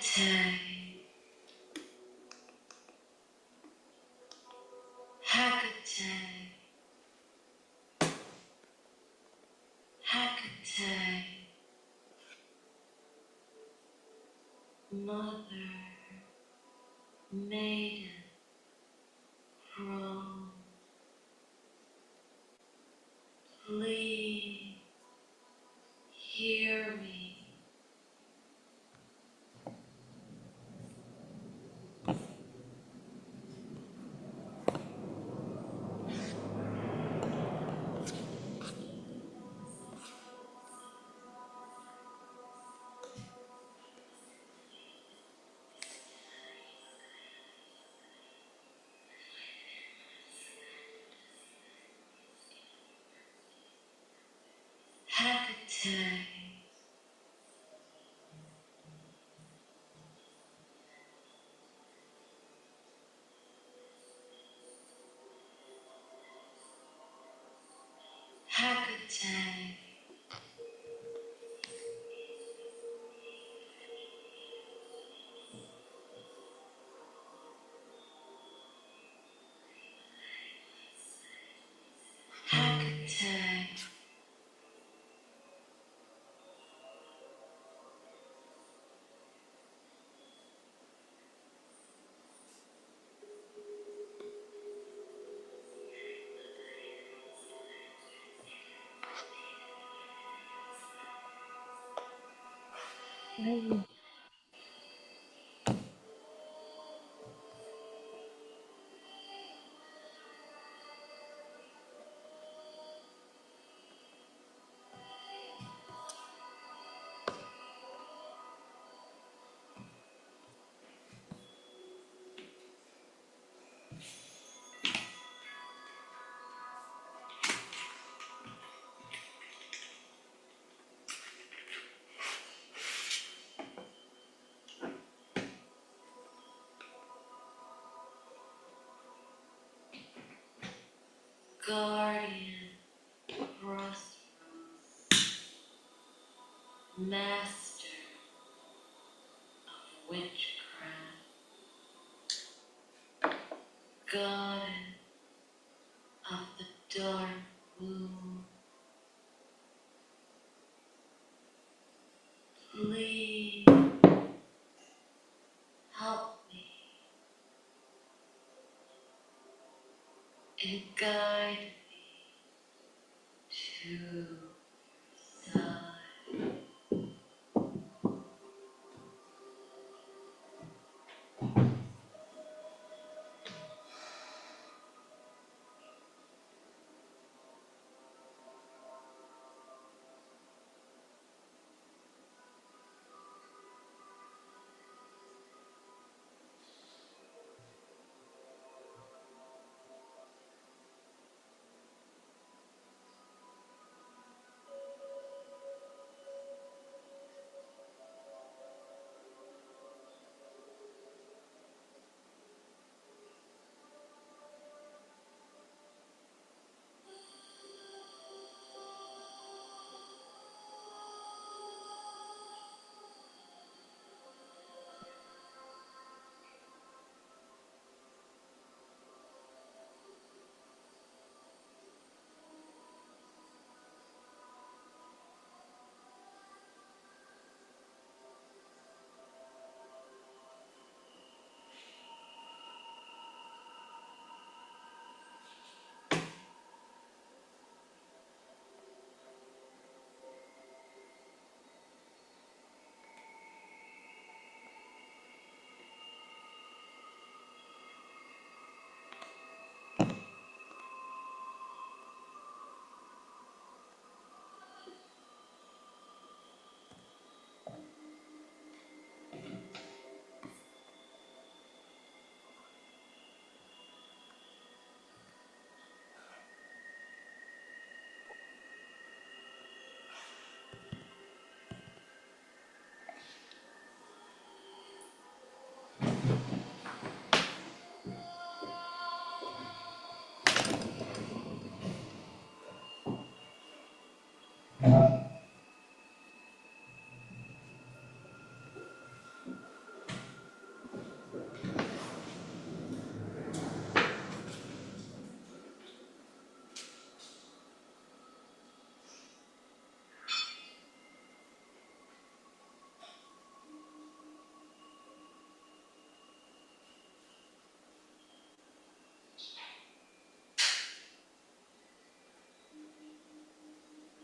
Hecate, Hecate, Hecate, Mother, Maiden, Crone, please hear me. Hecate, Hecate, Hecate, Guardian, Prosperous, Master of Witchcraft, Goddess of the Dark Moon, please help me and guide me to your side.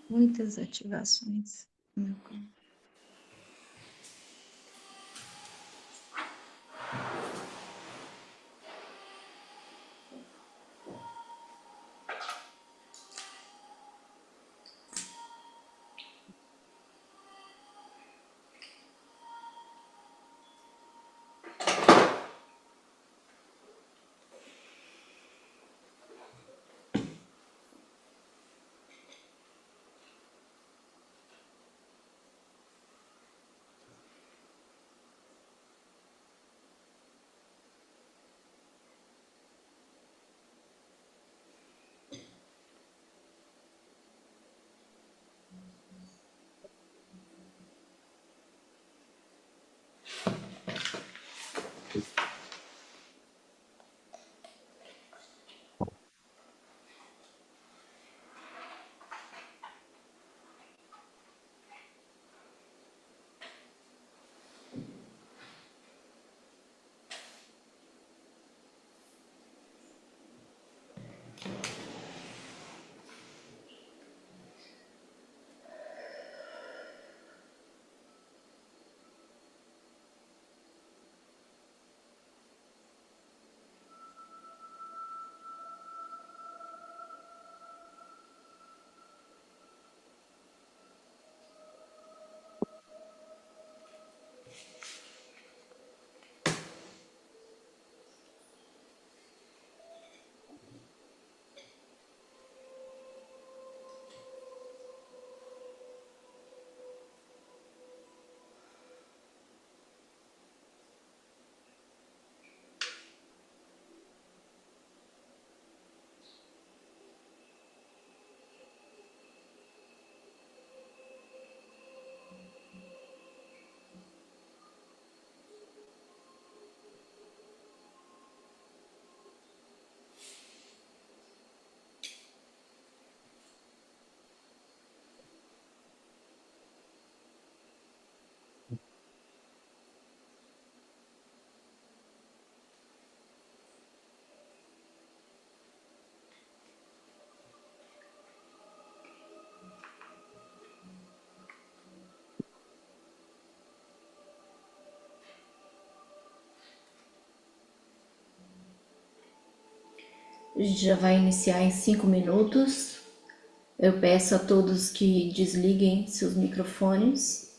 muitas ativações no meu corpo. A gente já vai iniciar em 5 minutos. Eu peço a todos que desliguem seus microfones.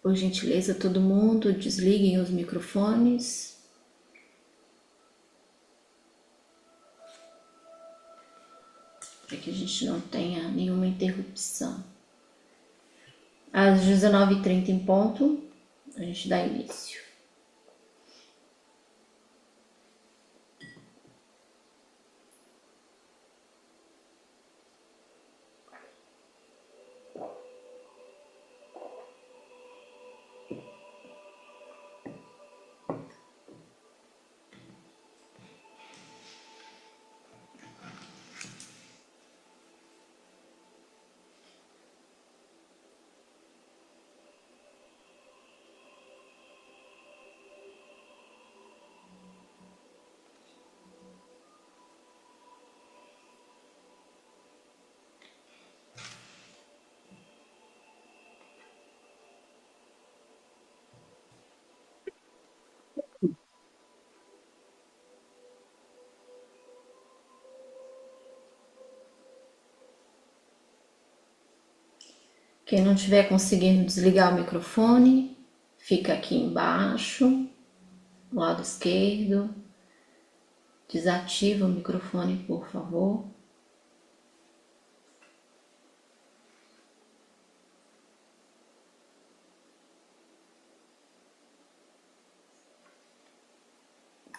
Por gentileza, todo mundo, desliguem os microfones. Para que a gente não tenha nenhuma interrupção. Às 19h30 em ponto, a gente dá início. Quem não estiver conseguindo desligar o microfone, fica aqui embaixo, no lado esquerdo. Desativa o microfone, por favor.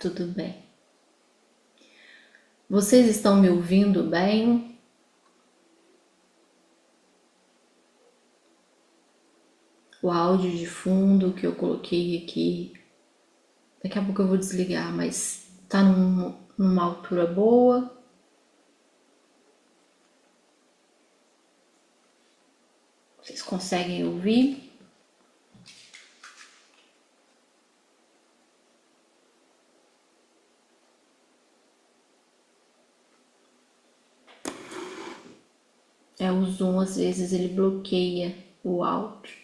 Tudo bem. Vocês estão me ouvindo bem? O áudio de fundo que eu coloquei aqui, daqui a pouco eu vou desligar, mas tá numa altura boa. Vocês conseguem ouvir? O Zoom às vezes ele bloqueia o áudio.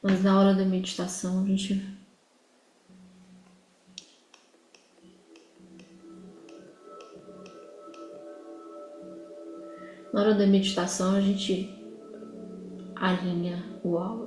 Mas na hora da meditação a gente alinha o áudio.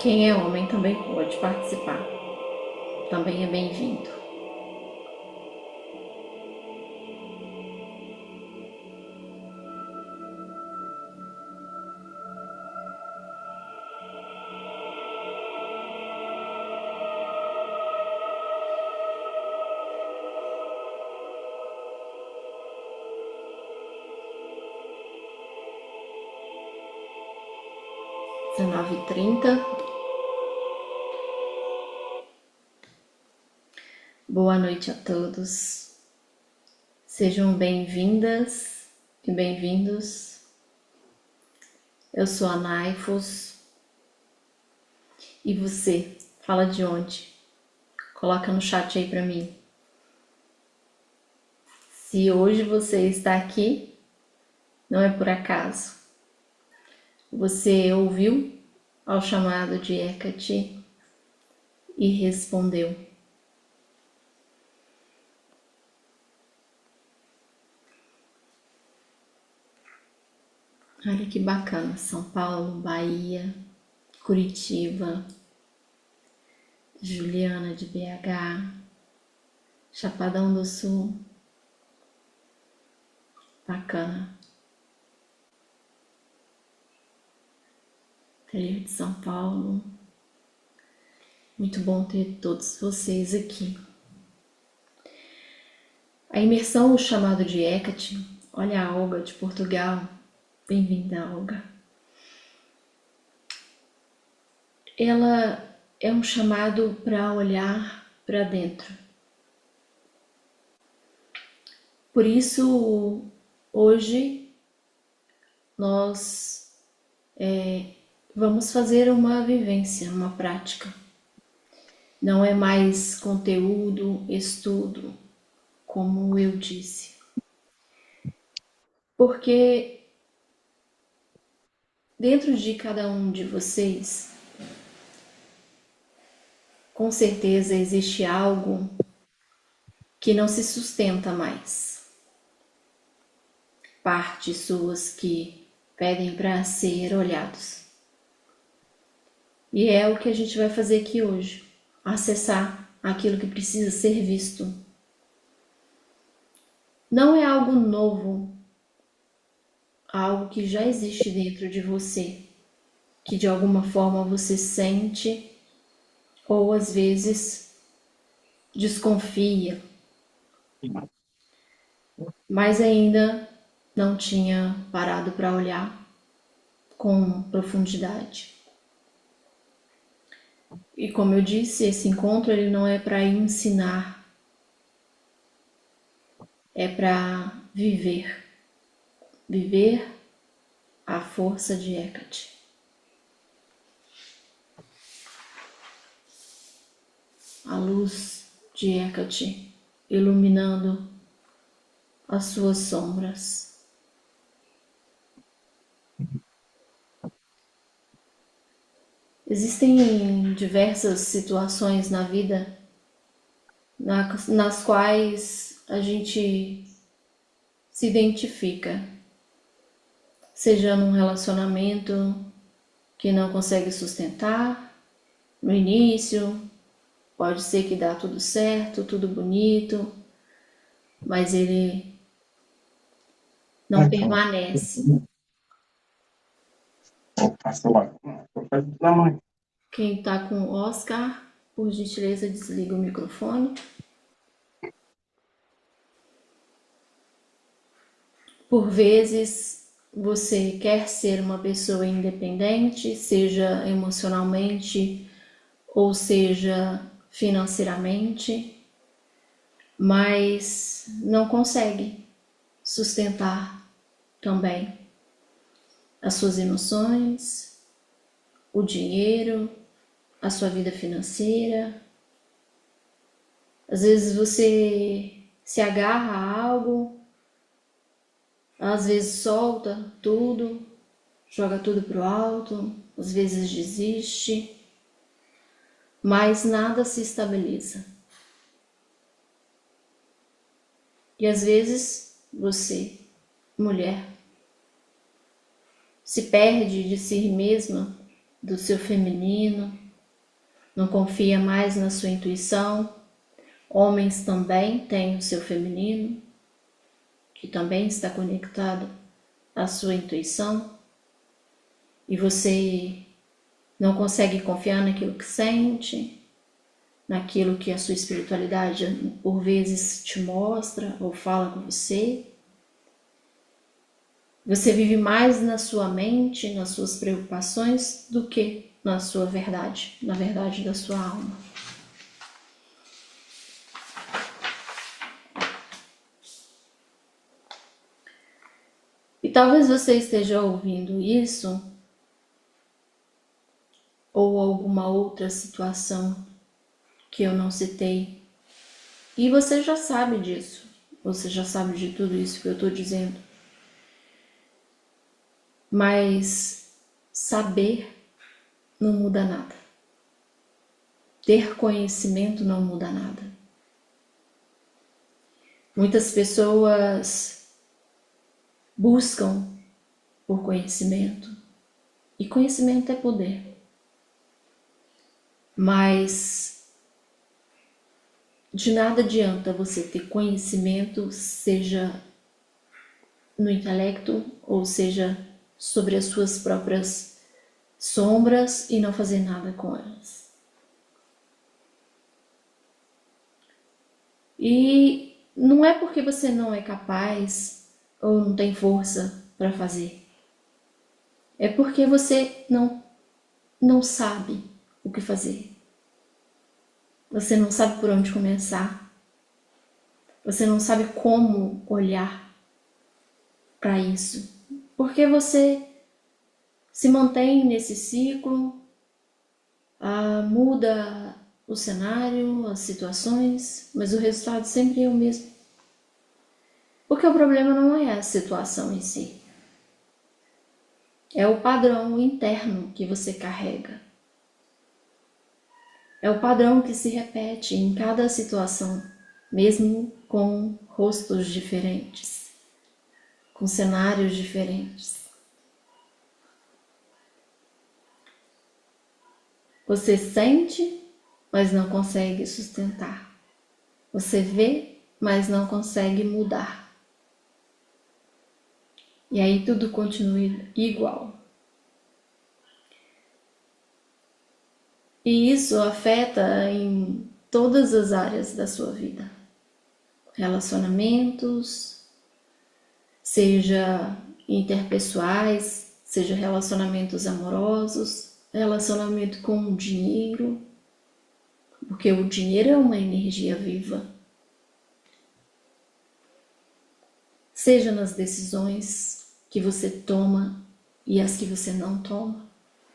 Quem é homem também pode participar. Também é bem-vindo. Às 19h30. Boa noite a todos. Sejam bem-vindas e bem-vindos. Eu sou a Naifos. E você? Fala de onde? Coloca no chat aí pra mim. Se hoje você está aqui, não é por acaso. Você ouviu ao chamado de Hecate e respondeu. Olha que bacana, São Paulo, Bahia, Curitiba, Juliana de BH, Chapadão do Sul, bacana. Interior de São Paulo, muito bom ter todos vocês aqui. A imersão, o chamado de Hecate, olha a Olga de Portugal, bem-vinda, Olga. Ela é um chamado para olhar para dentro. Por isso, hoje, nós vamos fazer uma vivência, uma prática. Não é mais conteúdo, estudo, como eu disse. Porque dentro de cada um de vocês, com certeza existe algo que não se sustenta mais. Partes suas que pedem para ser olhados. E é o que a gente vai fazer aqui hoje. Acessar aquilo que precisa ser visto. Não é algo novo, algo que já existe dentro de você, que de alguma forma você sente ou às vezes desconfia, mas ainda não tinha parado para olhar com profundidade. E como eu disse, esse encontro ele não é para ensinar, é para viver. Viver a força de Hecate. A luz de Hecate iluminando as suas sombras. Existem diversas situações na vida nas quais a gente se identifica, seja num relacionamento que não consegue sustentar no início, pode ser que dá tudo certo, tudo bonito, mas ele não permanece. Quem está com o Oscar, por gentileza, desliga o microfone. Por vezes, você quer ser uma pessoa independente, seja emocionalmente ou seja financeiramente, mas não consegue sustentar também as suas emoções, o dinheiro, a sua vida financeira. Às vezes você se agarra a algo, às vezes solta tudo, joga tudo pro alto, às vezes desiste, mas nada se estabiliza. E às vezes você, mulher, se perde de si mesma, do seu feminino, não confia mais na sua intuição. Homens também têm o seu feminino, que também está conectado à sua intuição, e você não consegue confiar naquilo que sente, naquilo que a sua espiritualidade por vezes te mostra ou fala com você. Você vive mais na sua mente, nas suas preocupações, do que na sua verdade, na verdade da sua alma. E talvez você esteja ouvindo isso, ou alguma outra situação que eu não citei, e você já sabe disso, você já sabe de tudo isso que eu estou dizendo. Mas saber não muda nada. Ter conhecimento não muda nada. Muitas pessoas buscam por conhecimento, e conhecimento é poder. Mas de nada adianta você ter conhecimento, seja no intelecto, ou seja sobre as suas próprias sombras, e não fazer nada com elas. E não é porque você não é capaz ou não tem força para fazer. É porque você não sabe o que fazer. Você não sabe por onde começar. Você não sabe como olhar para isso. Porque você se mantém nesse ciclo, muda o cenário, as situações, mas o resultado sempre é o mesmo. Porque o problema não é a situação em si. É o padrão interno que você carrega. É o padrão que se repete em cada situação, mesmo com rostos diferentes, com cenários diferentes. Você sente, mas não consegue sustentar. Você vê, mas não consegue mudar. E aí tudo continua igual. E isso afeta em todas as áreas da sua vida. Relacionamentos, seja interpessoais, seja relacionamentos amorosos, relacionamento com o dinheiro, porque o dinheiro é uma energia viva. Seja nas decisões que você toma e as que você não toma,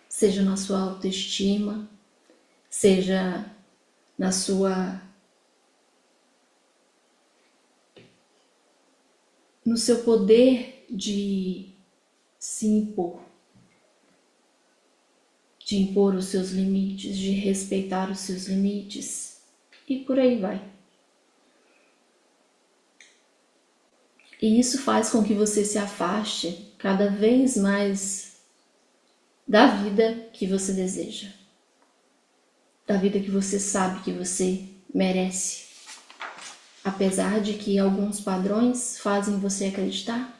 seja na sua autoestima, seja na sua no seu poder de se impor, de impor os seus limites, de respeitar os seus limites e por aí vai. E isso faz com que você se afaste cada vez mais da vida que você deseja, da vida que você sabe que você merece, apesar de que alguns padrões fazem você acreditar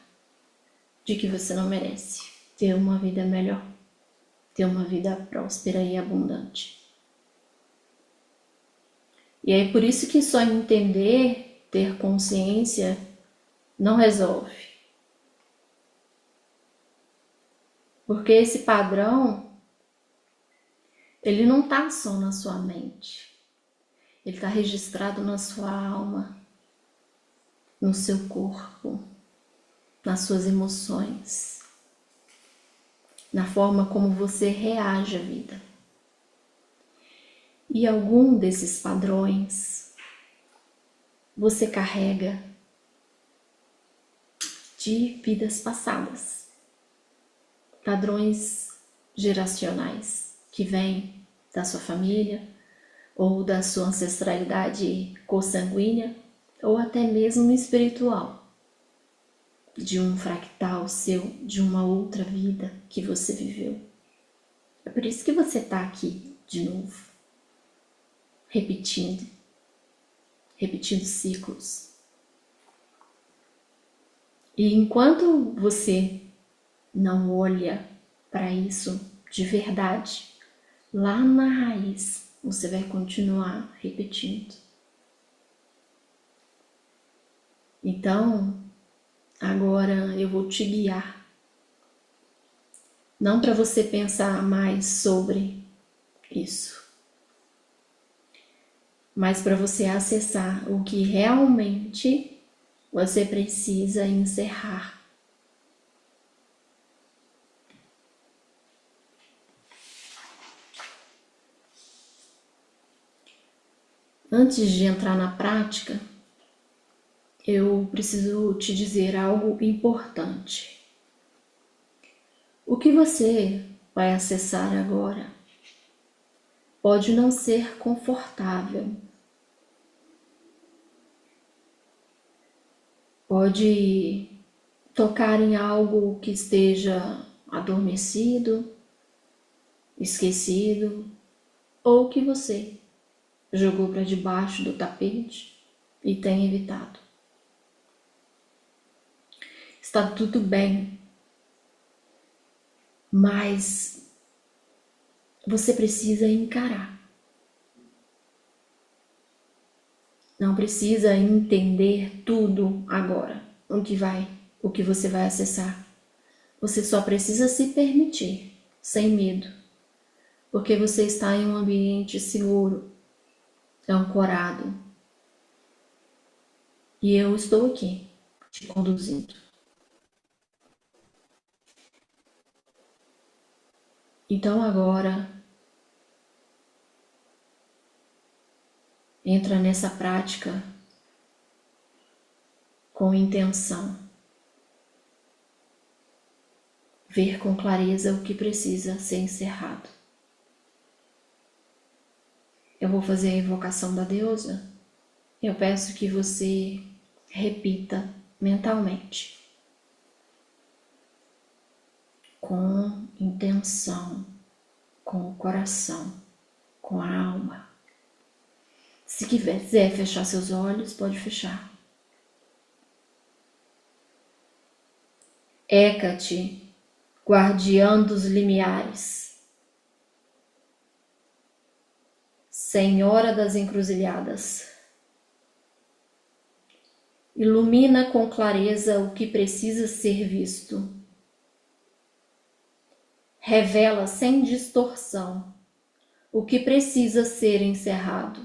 de que você não merece ter uma vida melhor, ter uma vida próspera e abundante. E é por isso que só entender, ter consciência, não resolve. Porque esse padrão, ele não está só na sua mente. Ele está registrado na sua alma, no seu corpo, nas suas emoções, na forma como você reage à vida. E algum desses padrões você carrega de vidas passadas, padrões geracionais que vêm da sua família ou da sua ancestralidade consanguínea ou até mesmo espiritual, de um fractal seu, de uma outra vida que você viveu. É por isso que você está aqui de novo, repetindo ciclos. E enquanto você não olha para isso de verdade, lá na raiz, você vai continuar repetindo. Então, agora eu vou te guiar. Não para você pensar mais sobre isso, mas para você acessar o que realmente você precisa encerrar. Antes de entrar na prática, eu preciso te dizer algo importante. O que você vai acessar agora pode não ser confortável, pode tocar em algo que esteja adormecido, esquecido, ou que você jogou para debaixo do tapete e tem evitado. Está tudo bem, mas você precisa encarar. Não precisa entender tudo agora, o que você vai acessar. Você só precisa se permitir, sem medo, porque você está em um ambiente seguro, ancorado. E eu estou aqui, te conduzindo. Então agora, entra nessa prática com intenção. Ver com clareza o que precisa ser encerrado. Eu vou fazer a invocação da deusa. Eu peço que você repita mentalmente, com intenção, com o coração, com a alma. Se quiser fechar seus olhos, pode fechar. Hécate, guardiã dos limiares, Senhora das encruzilhadas, ilumina com clareza o que precisa ser visto. Revela sem distorção o que precisa ser encerrado.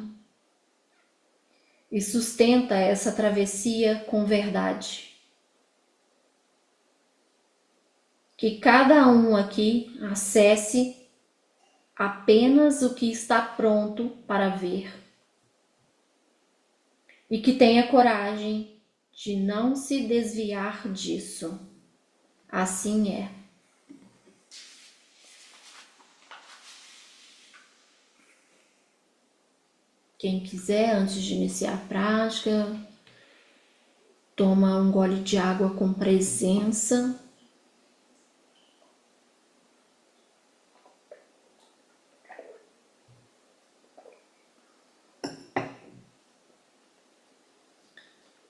E sustenta essa travessia com verdade. Que cada um aqui acesse apenas o que está pronto para ver. E que tenha coragem de não se desviar disso. Assim é. Quem quiser, antes de iniciar a prática, toma um gole de água com presença.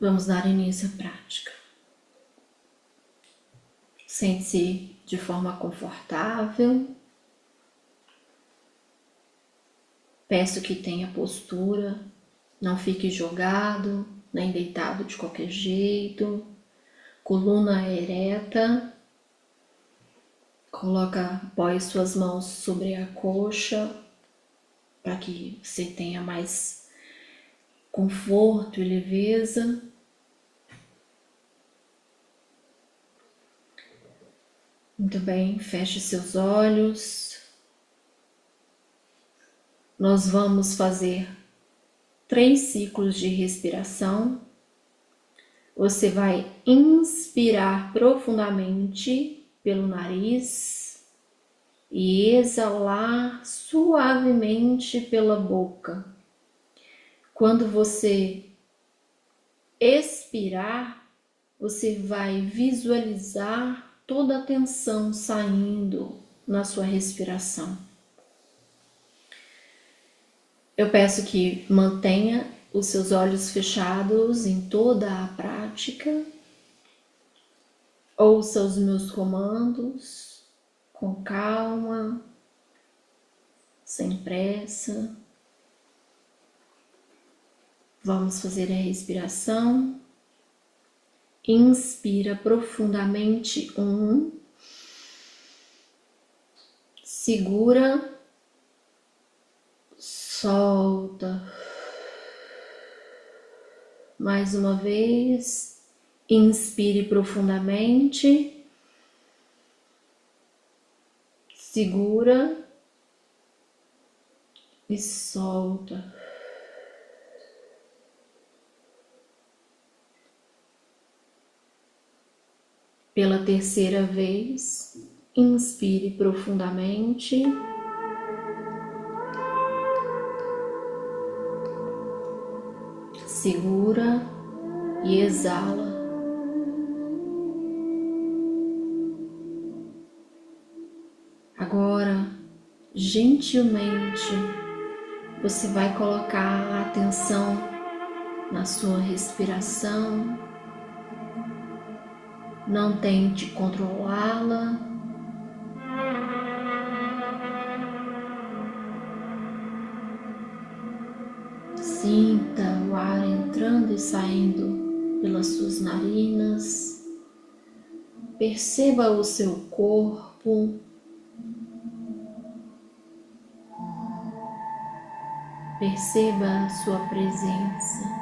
Vamos dar início à prática. Sente-se de forma confortável. Peço que tenha postura, não fique jogado, nem deitado de qualquer jeito. Coluna ereta. Apoie suas mãos sobre a coxa para que você tenha mais conforto e leveza. Muito bem, feche seus olhos. Nós vamos fazer 3 ciclos de respiração. Você vai inspirar profundamente pelo nariz e exalar suavemente pela boca. Quando você expirar, você vai visualizar toda a tensão saindo na sua respiração. Eu peço que mantenha os seus olhos fechados em toda a prática. Ouça os meus comandos com calma, sem pressa. Vamos fazer a respiração. Inspira profundamente 1. Segura. Solta. Mais uma vez. Inspire profundamente. Segura. E solta. Pela terceira vez, inspire profundamente. Segura e exala. Agora, gentilmente, você vai colocar a atenção na sua respiração. Não tente controlá-la. Sinta o ar entrando e saindo pelas suas narinas. Perceba o seu corpo. Perceba a sua presença.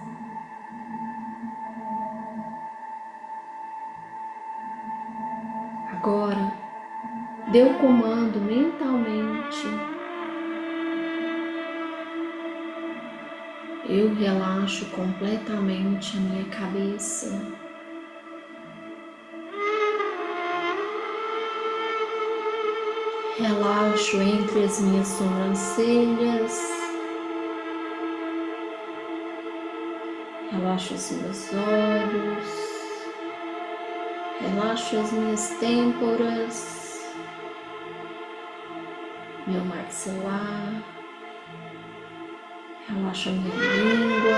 Agora, dê o comando mentalmente. Eu relaxo completamente a minha cabeça. Relaxo entre as minhas sobrancelhas. Relaxo os meus olhos. Relaxo as minhas têmporas. Meu maxilar. Relaxo a minha língua.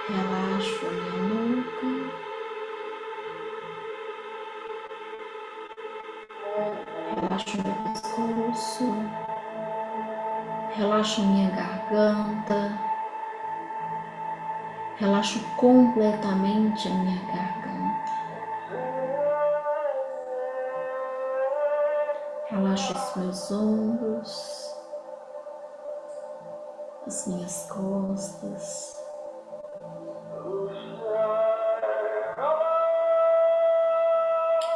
Relaxo a minha nuca. Relaxo meu pescoço. Relaxo minha garganta. Relaxo completamente a minha garganta. Relaxo os meus ombros, as minhas costas.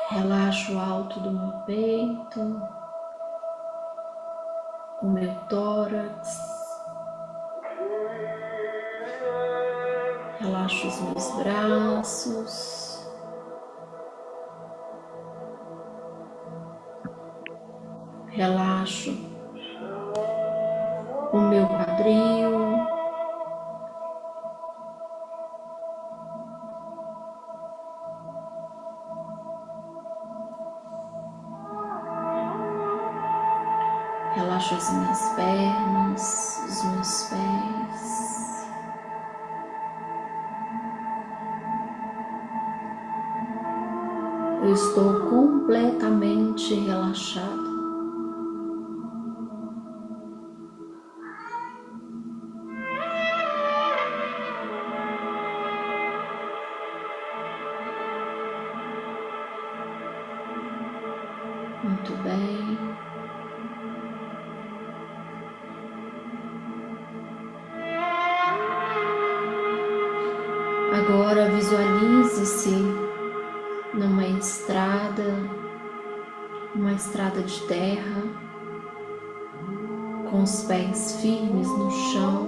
Relaxo o alto do meu peito, o meu tórax. Relaxo os meus braços. Relaxo o meu quadril. Relaxo as minhas pernas, os meus pés. Eu estou completamente relaxada. Muito bem. Agora visualize-se numa estrada de terra, com os pés firmes no chão,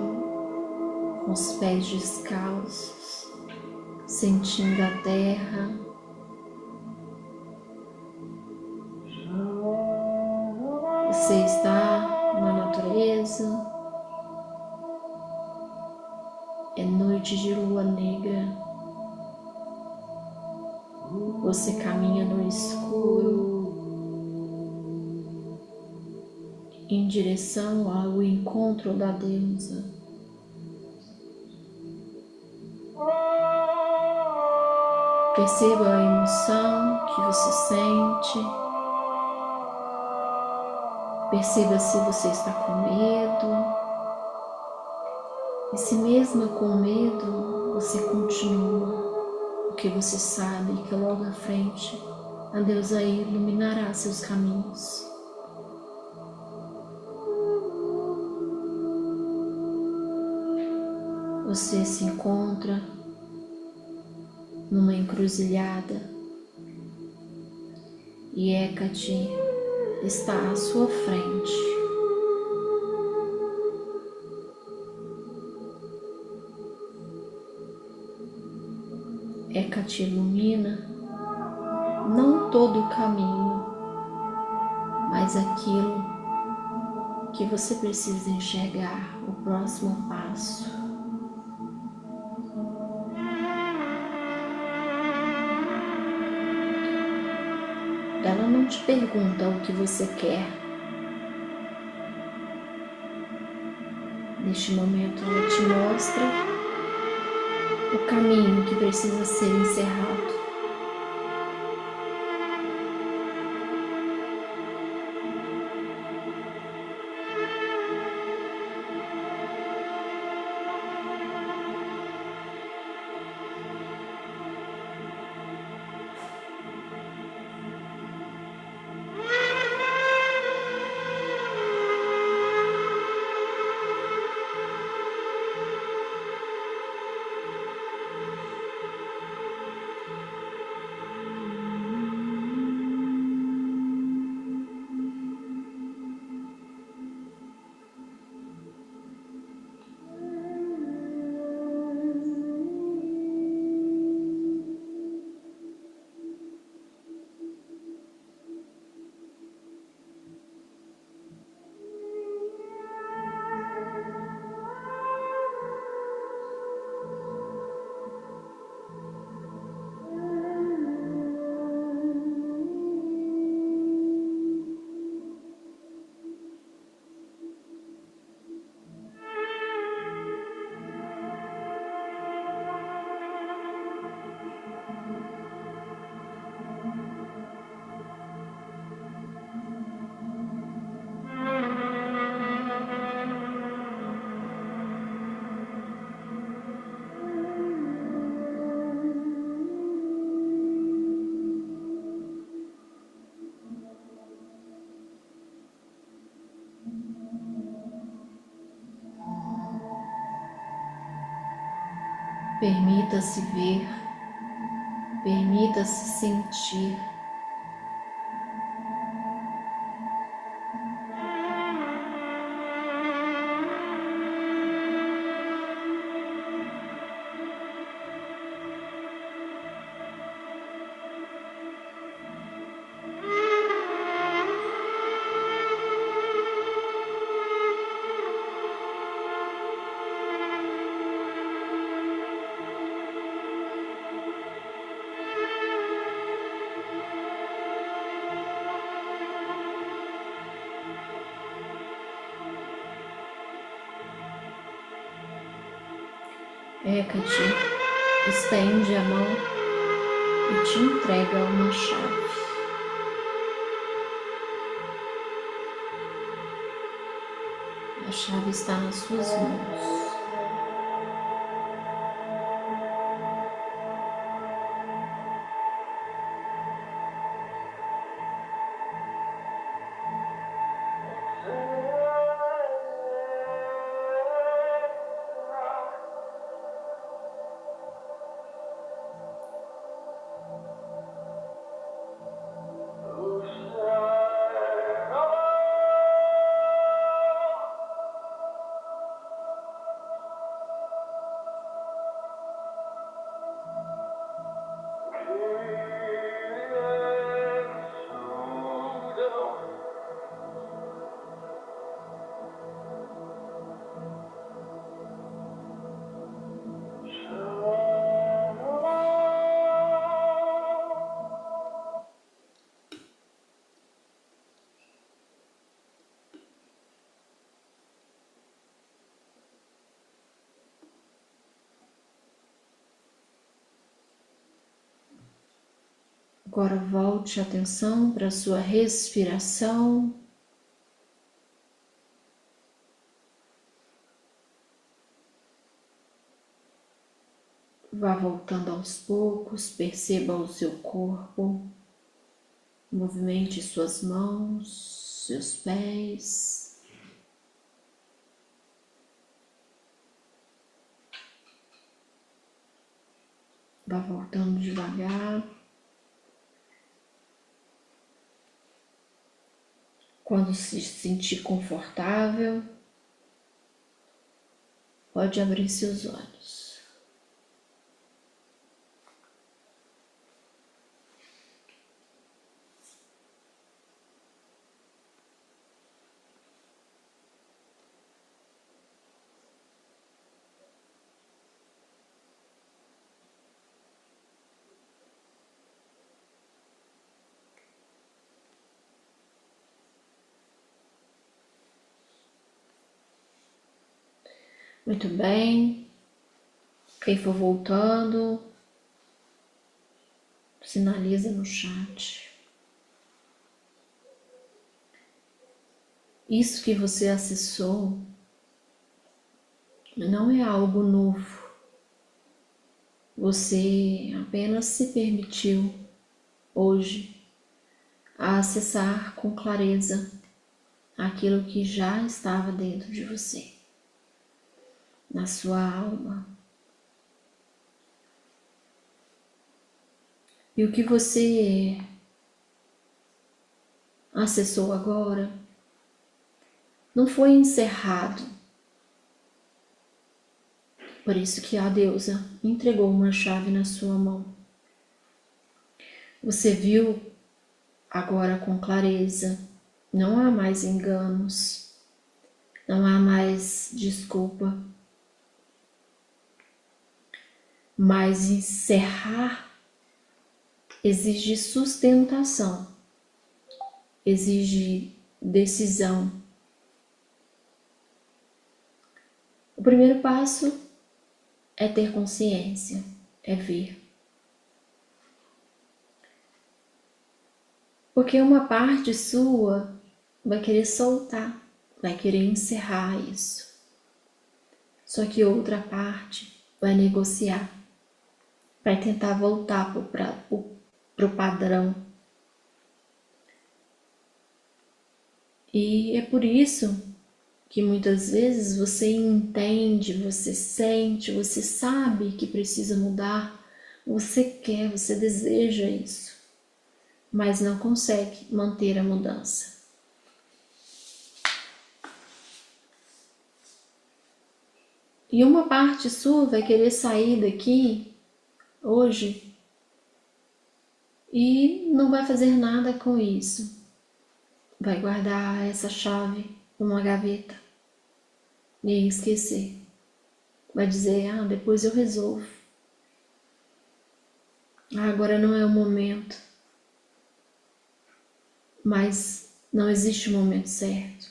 com os pés descalços, sentindo a terra. Você está na natureza, é noite de lua negra, você caminha no escuro em direção ao encontro da deusa. Perceba a emoção que você sente. Perceba se você está com medo. E se mesmo com medo, você continua, porque você sabe que logo à frente a deusa iluminará seus caminhos. Você se encontra numa encruzilhada e Hecate está à sua frente. Hecate ilumina não todo o caminho, mas aquilo que você precisa enxergar, o próximo passo. Ela não te pergunta o que você quer. Neste momento ela te mostra o caminho que precisa ser encerrado. Permita-se ver, permita-se sentir. Hecate estende a mão e te entrega uma chave. A chave está nas suas mãos. Agora volte a atenção para a sua respiração. Vá voltando aos poucos, perceba o seu corpo, movimente suas mãos, seus pés. Vá voltando devagar. Quando se sentir confortável, pode abrir seus olhos. Muito bem. Quem for voltando, sinaliza no chat. Isso que você acessou não é algo novo. Você apenas se permitiu hoje a acessar com clareza aquilo que já estava dentro de você, na sua alma. E o que você acessou agora não foi encerrado. Por isso que a deusa entregou uma chave na sua mão. Você viu agora com clareza, não há mais enganos, não há mais desculpa, mas encerrar exige sustentação, exige decisão. O primeiro passo é ter consciência, é ver. Porque uma parte sua vai querer soltar, vai querer encerrar isso. Só que outra parte vai negociar, vai tentar voltar pro padrão. E é por isso que muitas vezes você entende, você sente, você sabe que precisa mudar, você quer, você deseja isso, mas não consegue manter a mudança. E uma parte sua vai querer sair daqui hoje e não vai fazer nada com isso. Vai guardar essa chave numa gaveta e esquecer. Vai dizer, depois eu resolvo. Agora não é o momento. Mas não existe momento certo.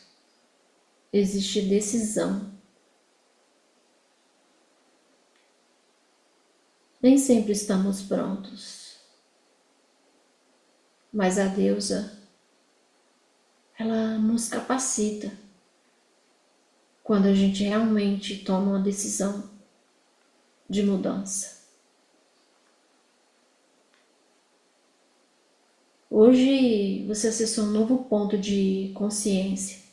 Existe decisão. Nem sempre estamos prontos, mas a deusa, ela nos capacita quando a gente realmente toma uma decisão de mudança. Hoje você acessou um novo ponto de consciência.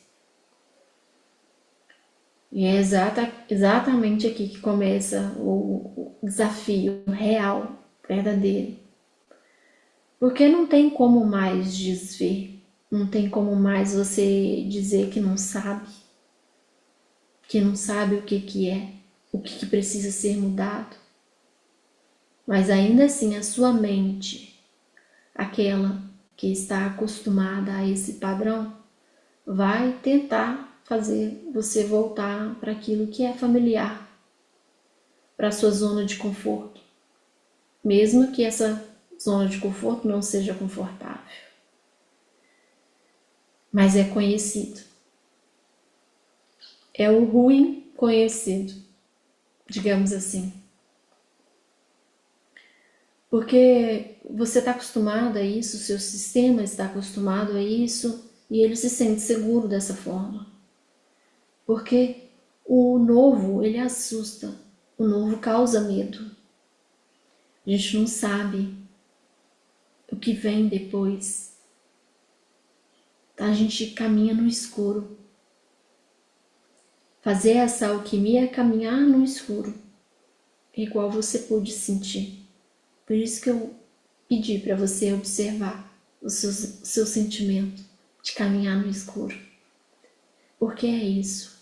E é exatamente aqui que começa o desafio real, verdadeiro. Porque não tem como mais desver, não tem como mais você dizer que não sabe o que é, o que precisa ser mudado. Mas ainda assim a sua mente, aquela que está acostumada a esse padrão, vai tentar fazer você voltar para aquilo que é familiar, para a sua zona de conforto, mesmo que essa zona de conforto não seja confortável, mas é conhecido. É o ruim conhecido, digamos assim. Porque você está acostumado a isso, o seu sistema está acostumado a isso e ele se sente seguro dessa forma. Porque o novo, ele assusta, o novo causa medo. A gente não sabe o que vem depois. A gente caminha no escuro. Fazer essa alquimia é caminhar no escuro, igual você pôde sentir. Por isso que eu pedi para você observar o seu sentimento de caminhar no escuro. Porque é isso.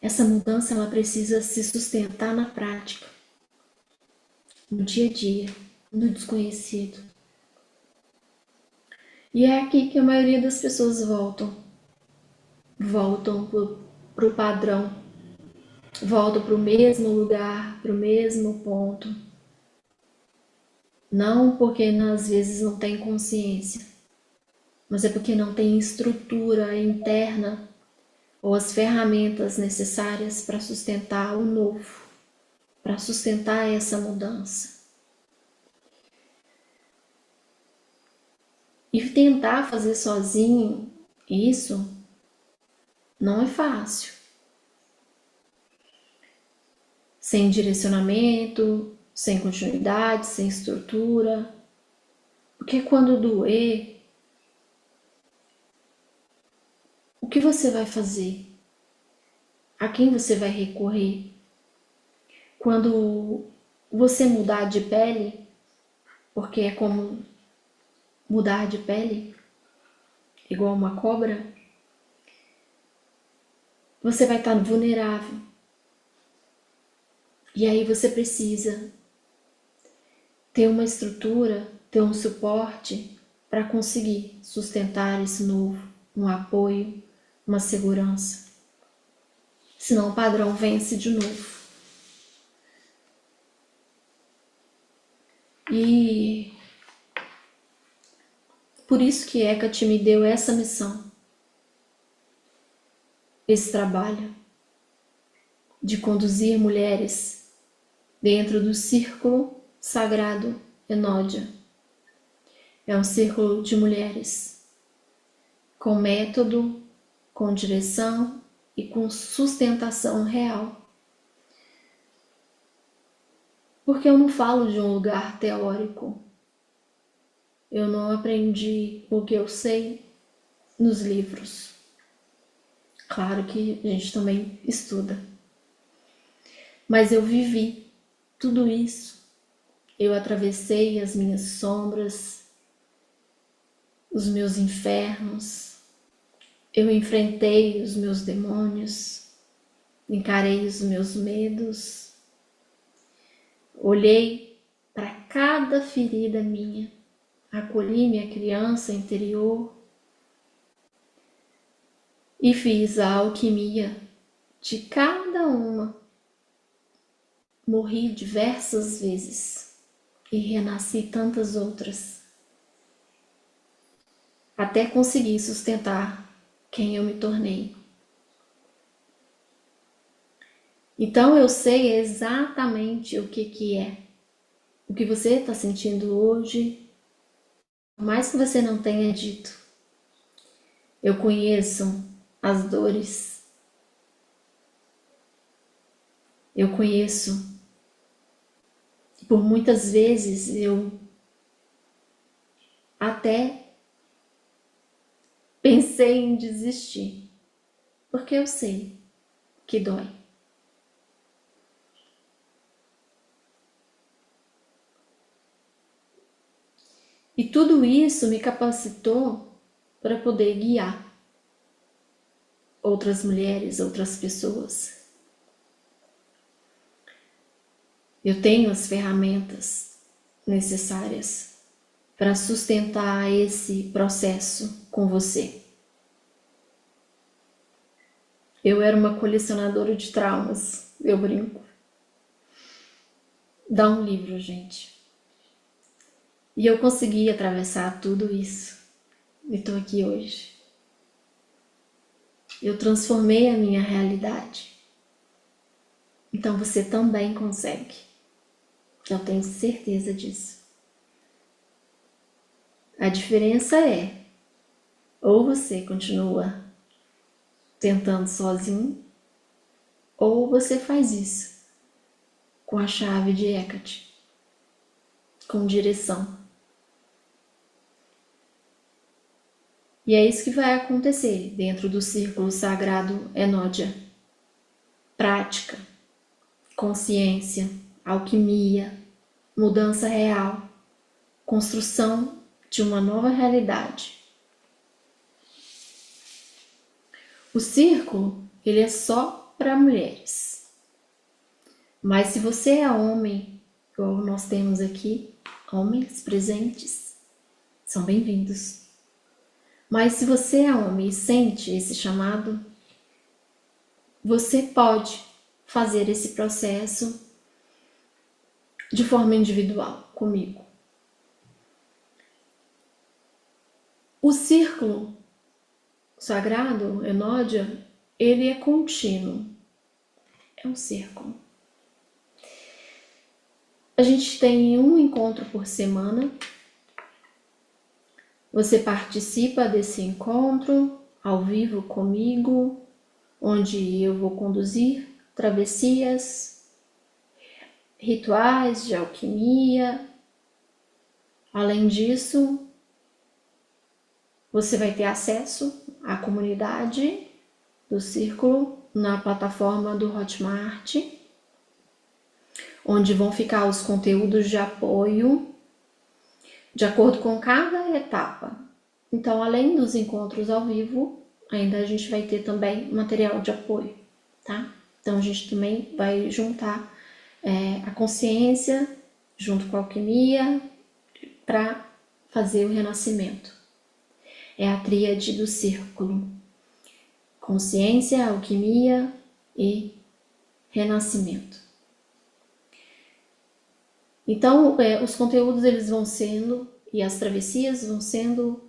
Essa mudança ela precisa se sustentar na prática, no dia a dia, no desconhecido. E é aqui que a maioria das pessoas voltam para o padrão, voltam para o mesmo lugar, para o mesmo ponto. Não porque às vezes não tem consciência, mas é porque não tem estrutura interna ou as ferramentas necessárias para sustentar o novo, para sustentar essa mudança. E tentar fazer sozinho isso não é fácil. Sem direcionamento, sem continuidade, sem estrutura. Porque quando doer, o que você vai fazer? A quem você vai recorrer? Quando você mudar de pele, porque é como mudar de pele, igual uma cobra, você vai estar vulnerável. E aí você precisa ter uma estrutura, ter um suporte para conseguir sustentar esse novo, um apoio, uma segurança. Senão o padrão vence de novo. E por isso que Hecate me deu essa missão, esse trabalho de conduzir mulheres dentro do círculo sagrado Enódia. É um círculo de mulheres com método, com direção e com sustentação real. Porque eu não falo de um lugar teórico. Eu não aprendi o que eu sei nos livros. Claro que a gente também estuda. Mas eu vivi tudo isso. Eu atravessei as minhas sombras, os meus infernos. Eu enfrentei os meus demônios, encarei os meus medos. Olhei para cada ferida minha, acolhi minha criança interior e fiz a alquimia de cada uma. Morri diversas vezes e renasci tantas outras, até conseguir sustentar quem eu me tornei. Então eu sei exatamente o que é. O que você está sentindo hoje, por mais que você não tenha dito, eu conheço as dores. Eu conheço. Por muitas vezes eu até pensei em desistir, porque eu sei que dói. E tudo isso me capacitou para poder guiar outras mulheres, outras pessoas. Eu tenho as ferramentas necessárias para sustentar esse processo com você. Eu era uma colecionadora de traumas, eu brinco. Dá um livro, gente. E eu consegui atravessar tudo isso. E estou aqui hoje. Eu transformei a minha realidade. Então você também consegue. Eu tenho certeza disso. A diferença é, ou você continua tentando sozinho, ou você faz isso com a chave de Hecate, com direção. E é isso que vai acontecer dentro do círculo sagrado Enódia. Prática, consciência, alquimia, mudança real, construção de uma nova realidade. O círculo, ele é só para mulheres. Mas se você é homem, igual nós temos aqui, homens presentes, são bem-vindos. Mas se você é homem e sente esse chamado, você pode fazer esse processo de forma individual comigo. O círculo sagrado, Enódia, ele é contínuo. É um círculo. A gente tem um encontro por semana. Você participa desse encontro ao vivo comigo, onde eu vou conduzir travessias, rituais de alquimia. Além disso, você vai ter acesso à comunidade do Círculo na plataforma do Hotmart, onde vão ficar os conteúdos de apoio de acordo com cada etapa. Então, além dos encontros ao vivo, ainda a gente vai ter também material de apoio, tá? Então, a gente também vai juntar a consciência junto com a alquimia para fazer o renascimento. É a tríade do círculo: consciência, alquimia e renascimento. Então, os conteúdos eles vão sendo, e as travessias vão sendo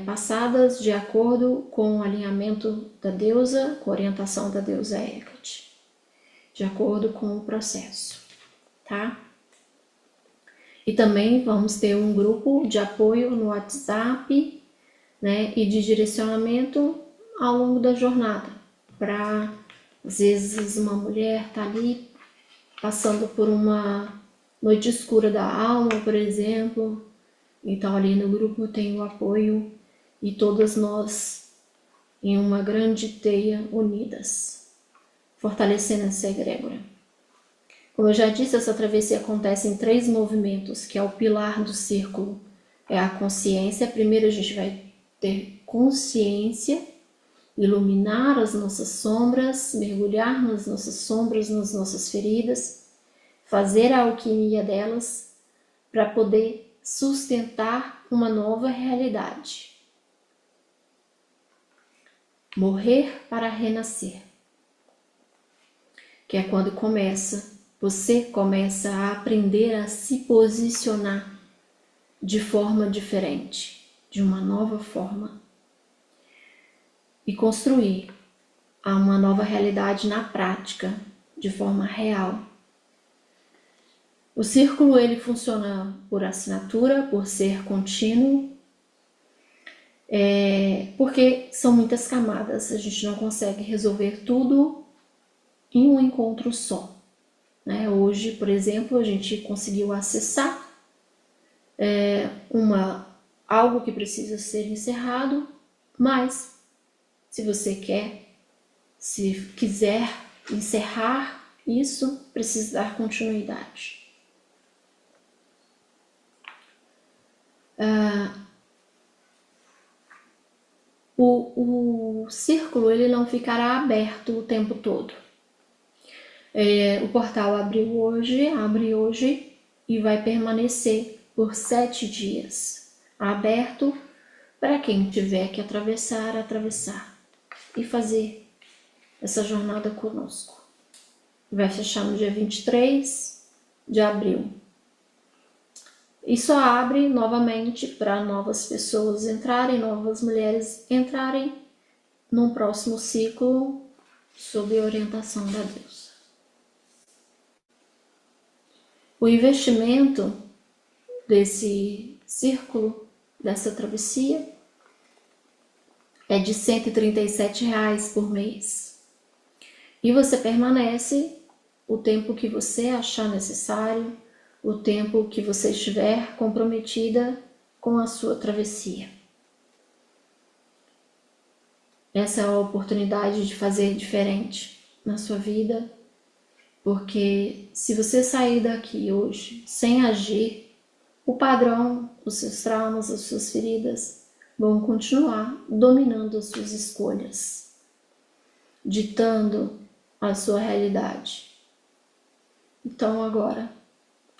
passadas de acordo com o alinhamento da deusa, com a orientação da deusa Hecate, de acordo com o processo, tá? E também vamos ter um grupo de apoio no WhatsApp, né, e de direcionamento ao longo da jornada, para, às vezes, uma mulher tá ali passando por uma noite escura da alma, por exemplo. Então, ali no grupo tem o apoio e todas nós em uma grande teia unidas, fortalecendo essa egrégora. Como eu já disse, essa travessia acontece em 3 movimentos, que é o pilar do círculo. É a consciência. Primeiro a gente vai ter consciência, iluminar as nossas sombras, mergulhar nas nossas sombras, nas nossas feridas, fazer a alquimia delas para poder sustentar uma nova realidade. Morrer para renascer, que é quando você começa a aprender a se posicionar de forma diferente, de uma nova forma, e construir uma nova realidade na prática, de forma real. O círculo ele funciona por assinatura, por ser contínuo, porque são muitas camadas, a gente não consegue resolver tudo em um encontro só. Né? Hoje, por exemplo, a gente conseguiu acessar algo que precisa ser encerrado, mas se quiser encerrar isso, precisa dar continuidade. O círculo ele não ficará aberto o tempo todo. O portal abre hoje e vai permanecer por 7 dias aberto para quem tiver que atravessar e fazer essa jornada conosco. Vai fechar no dia 23 de abril. E só abre novamente para novas pessoas entrarem, novas mulheres entrarem num próximo ciclo sob a orientação da deusa. O investimento desse círculo, dessa travessia, é de R$ 137 por mês. E você permanece o tempo que você achar necessário, o tempo que você estiver comprometida com a sua travessia. Essa é a oportunidade de fazer diferente na sua vida, porque se você sair daqui hoje sem agir, o padrão, os seus traumas, as suas feridas vão continuar dominando as suas escolhas, ditando a sua realidade. Então agora,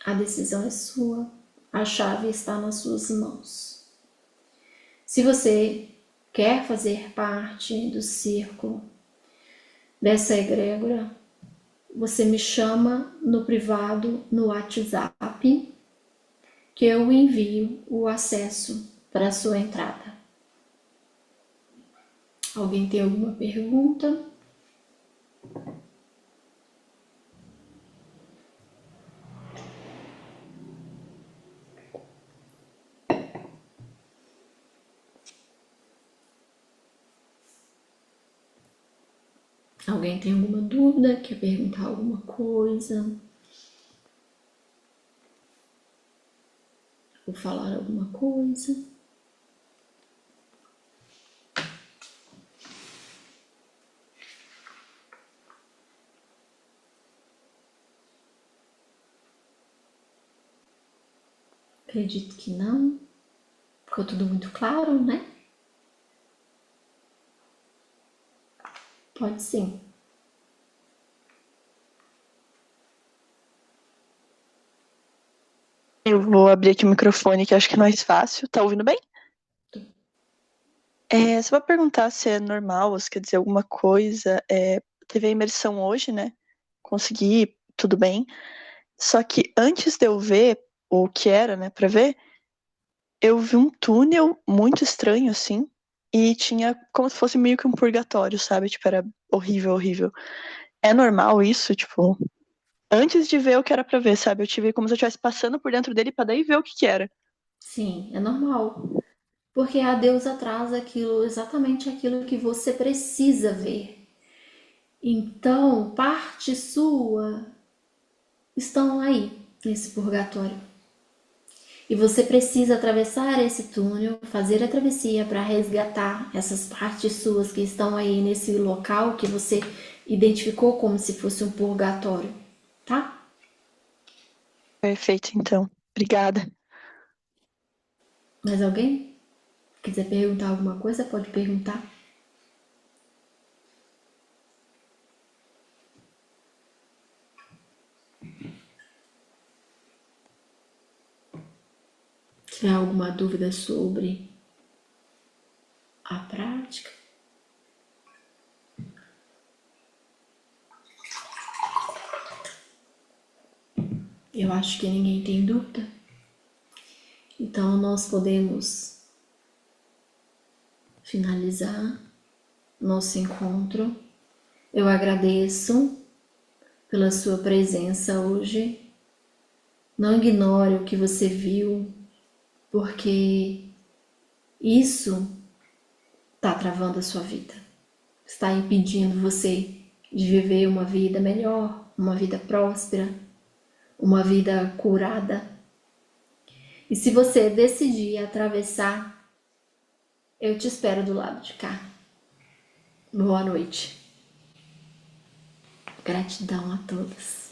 a decisão é sua, a chave está nas suas mãos. Se você quer fazer parte do círculo dessa egrégora, você me chama no privado, no WhatsApp, que eu envio o acesso para a sua entrada. Alguém tem alguma pergunta? Alguém tem alguma dúvida? Quer perguntar alguma coisa? Ou falar alguma coisa? Acredito que não. Ficou tudo muito claro, né? Pode sim. Eu vou abrir aqui o microfone, que acho que é mais fácil. Tá ouvindo bem? Só vou perguntar se é normal, ou se quer dizer alguma coisa. Teve a imersão hoje, né? Consegui, tudo bem. Só que antes de eu ver o que era, né, pra ver, eu vi um túnel muito estranho, assim, e tinha como se fosse meio que um purgatório, sabe? Tipo, era horrível, horrível. É normal isso? Tipo, antes de ver o que era pra ver, sabe? Eu tive como se eu estivesse passando por dentro dele pra daí ver o que era. Sim, é normal. Porque a deusa traz exatamente aquilo que você precisa ver. Então, parte sua estão aí, nesse purgatório. E você precisa atravessar esse túnel, fazer a travessia para resgatar essas partes suas que estão aí nesse local que você identificou como se fosse um purgatório, tá? Perfeito, então. Obrigada. Mais alguém quiser perguntar alguma coisa, pode perguntar. Se tiver alguma dúvida sobre a prática. Eu acho que ninguém tem dúvida. Então nós podemos finalizar nosso encontro. Eu agradeço pela sua presença hoje. Não ignore o que você viu, porque isso está travando a sua vida. Está impedindo você de viver uma vida melhor, uma vida próspera, uma vida curada. E se você decidir atravessar, eu te espero do lado de cá. Boa noite. Gratidão a todos.